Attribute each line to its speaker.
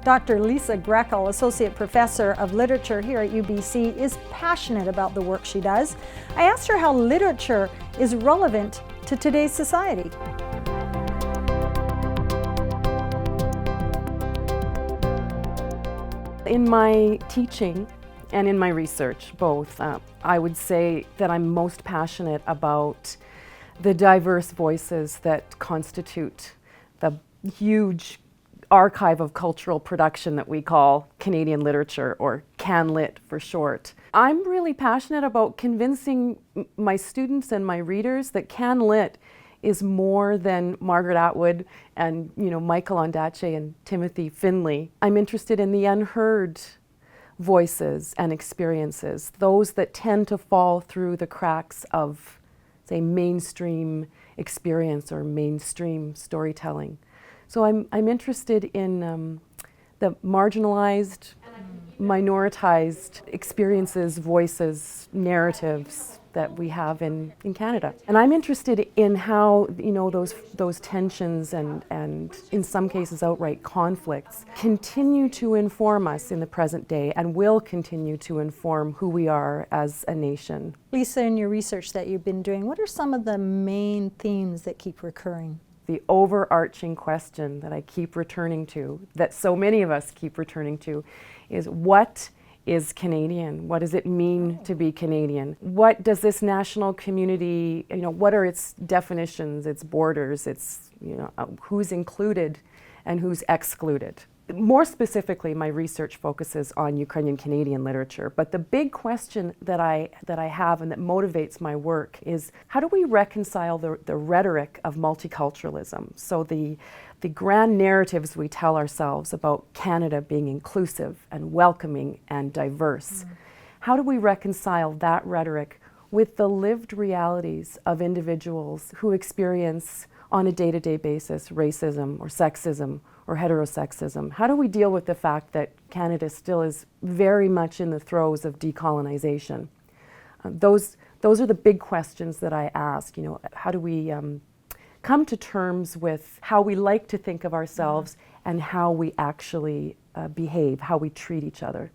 Speaker 1: Dr. Lisa Grekul, Associate Professor of Literature here at UBC, is passionate about the work she does. I asked her how literature is relevant to today's society.
Speaker 2: In my teaching and in my research, both, I would say that I'm most passionate about the diverse voices that constitute the huge archive of cultural production that we call Canadian literature, or CanLit for short. I'm really passionate about convincing my students and my readers that CanLit is more than Margaret Atwood and Michael Ondaatje and Timothy Finley. I'm interested in the unheard voices and experiences, those that tend to fall through the cracks of, say, mainstream experience or mainstream storytelling. So I'm interested in the marginalized, minoritized experiences, voices, narratives that we have in Canada. And I'm interested in how those tensions and in some cases outright conflicts continue to inform us in the present day and will continue to inform who we are as a nation.
Speaker 1: Lisa, in your research that you've been doing, what are some of the main themes that keep recurring?
Speaker 2: The overarching question that I keep returning to, that so many of us keep returning to, is what is Canadian? What does it mean to be Canadian? What does this national community, what are its definitions, its borders, its, who's included and who's excluded? More specifically, my research focuses on Ukrainian Canadian literature, but the big question that I have and that motivates my work is, how do we reconcile the rhetoric of multiculturalism? So the grand narratives we tell ourselves about Canada being inclusive and welcoming and diverse. How do we reconcile that rhetoric with the lived realities of individuals who experience on a day-to-day basis racism or sexism or heterosexism? How do we deal with the fact that Canada still is very much in the throes of decolonization? Those are the big questions that I ask. How do we come to terms with how we like to think of ourselves and how we actually behave, how we treat each other?